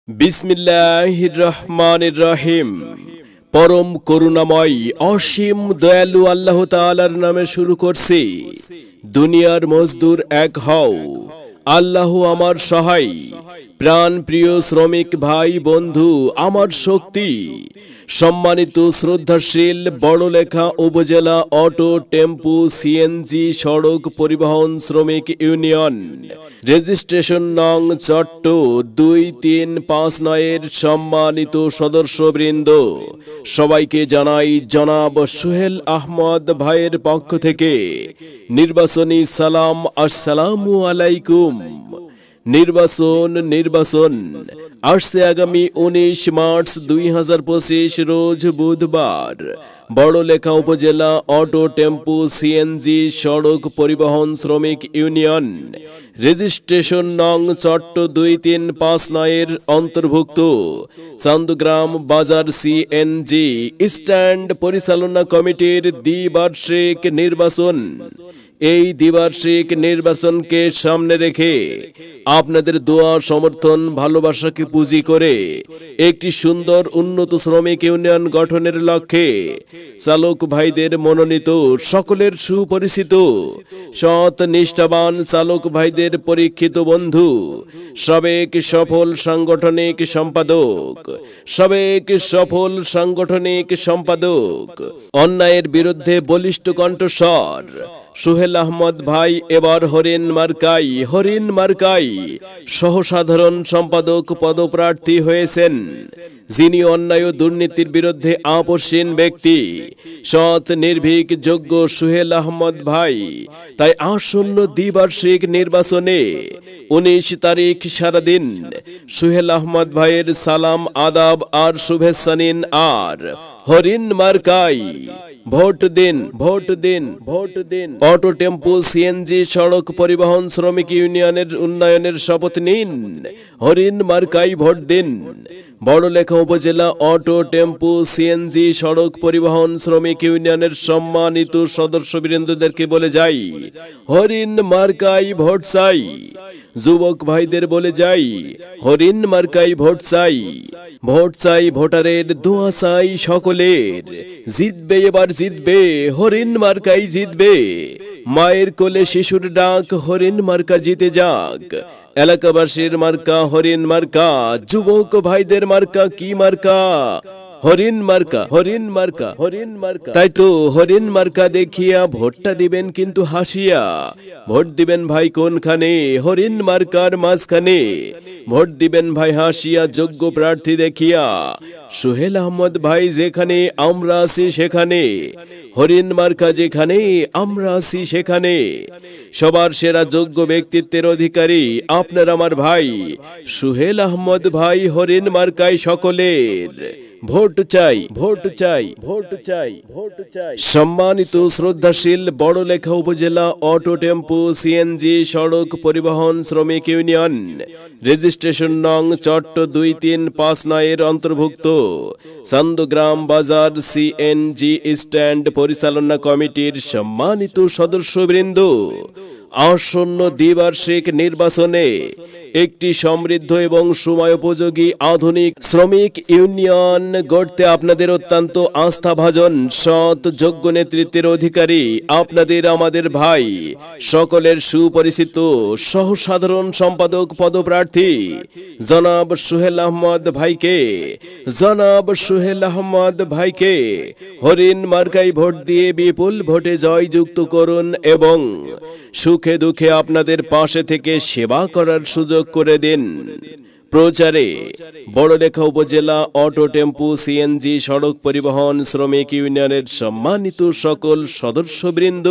বিসমিল্লাহির রহমানির রহিম। পরম করুণাময় অসীম দয়ালু আল্লাহ তাআলার নামে শুরু করছি। দুনিয়ার মজদুর এক হও, আল্লাহ আমার সহায়। প্রাণ প্রিয় শ্রমিক ভাই বন্ধু আমার শক্তি। সম্মানিত শ্রদ্ধাশীল বড়লেখা উপজেলা অটো টেম্পু সিএনজি সড়ক পরিবহন শ্রমিক ইউনিয়ন রেজিস্ট্রেশন নং চট্ট 2359 সম্মানিত সদস্যবৃন্দ, সবাইকে জানাই জনাব সোহেল আহমদ ভাইয়ের পক্ষ থেকে নির্বাচনী সালাম। আসসালামু আলাইকুম। নির্বাচন আসছে আগামী 19 মার্চ 2025 রোজ বুধবার। বড়লেখা উপজেলা অটো টেম্পু সিএনজি সড়ক পরিবহন শ্রমিক ইউনিয়ন রেজিস্ট্রেশন নং চট্ট 2359 অন্তর্ভুক্ত চান্দগ্রাম বাজার সিএনজি স্ট্যান্ড পরিচালনা কমিটির দ্বিবার্ষিক নির্বাচন। এই দ্বিবার্ষিক নির্বাচনকে সামনে রেখে আপনাদের দোয়া, সমর্থন, ভালোবাসাকে পুঁজি করে একটি সুন্দর উন্নত শ্রমিক ইউনিয়ন গঠনের লক্ষ্যে চালক ভাইদের মনোনীত, সকলের সুপরিচিত, সৎ নিষ্ঠাবান চালক ভাইদের পরীক্ষিত বন্ধু, সাবেক সফল সাংগঠনিক সম্পাদক, অন্যায়ের বিরুদ্ধে বলিষ্ঠ কণ্ঠস্বর সোহেল আহমদ ভাই এবার হরিণ মার্কাই সহসাধারণ সম্পাদক পদপ্রার্থী হয়েছেন। যিনি অন্যায় ও দুর্নীতির বিরুদ্ধে আপোষহীন ব্যক্তি, সৎ নির্ভীক যোগ্য সোহেল আহমদ ভাই। তাই আসন্ন দ্বিবার্ষিক নির্বাচনে 19 তারিখ সারাদিন সোহেল আহমদ ভাইয়ের সালাম, আদাব আর শুভেচ্ছা নিন, আর হরিণ মার্কাই ভোট দিন। অটো টেম্পু সিএনজি সড়ক পরিবহন শ্রমিক ইউনিয়নের উন্নয়নের শপথ নিন, হরিণ মার্কাই ভোট দিন। বড়লেখা উপজেলা অটো টেম্পু সিএনজি সড়ক পরিবহন শ্রমিক ইউনিয়নের সম্মানিত সদস্যবৃন্দদেরকে বলে যাই, হরিণ মার্কাই ভোট চাই। যুবক ভাইদের বলে যাই, হরিণ মার্কাই ভোট চাই। ভোটারের দোয়া চাই সকলের। জিতবে, এবার জিতবে, হরিণ মার্কাই জিতবে। মায়ের কোলে শিশুর ডাক, হরিণ মার্কা জিতে যাক। এলাকাবাসীর মার্কা হরিণ মার্কা, যুবক ভাইদের মার্কা কি মার্কা? হরিণ মার্কা। তাই তো হরিণ মার্কা দেখিয়া ভোটটা দিবেন কিন্তু হাসিয়া। ভোট দিবেন ভাই কোনখানে? হরিণ মার্কার মাঝখানে। ভোট দিবেন ভাই হাসিয়া, যোগ্য প্রার্থী দেখিয়া। সোহেল আহমদ ভাই যেখানে, আমরা আছি সেখানে। হরিণ মার্কা যেখানে, আমরা আছি সেখানে। সবার সেরা যোগ্য ব্যক্তিত্বের অধিকারী আপনার আমার ভাই সোহেল আহমদ ভাই। হরিণ মার্কায় সকলের ভোট চাই। সম্মানিত শ্রদ্ধাশীল বড়লেখা উপজেলা অটো টেম্পু সিএনজি সড়ক পরিবহন শ্রমিক ইউনিয়ন রেজিস্ট্রেশন নং চট্ট 2359 অন্তর্ভুক্ত চান্দগ্রাম বাজার সিএনজি স্ট্যান্ড পরিচালনা কমিটির সম্মানিত সদস্যবৃন্দ, আসন্ন দ্বিবার্ষিক নির্বাচনে একটি সমৃদ্ধ এবং সময়োপযোগী আধুনিক শ্রমিক ইউনিয়ন গড়তে আপনাদের অত্যন্ত আস্থাভাজন সৎ যোগ্য নেতৃত্বের অধিকারী আপনাদের আমাদের ভাই, সকলের সুপরিচিত সহসাধারণ সম্পাদক পদপ্রার্থী জনাব সোহেল আহমদ ভাইকে হরিণ মার্কাই ভোট দিয়ে বিপুল ভোটে জয়যুক্ত করুন এবং সুখে দুঃখে আপনাদের পাশে থেকে সেবা করার সুযোগ করে দিন। প্রচারে বড়লেখা উপজেলা অটো টেম্পু সিএনজি সড়ক পরিবহন শ্রমিক ইউনিয়নের সম্মানিত সকল সদস্যবৃন্দ।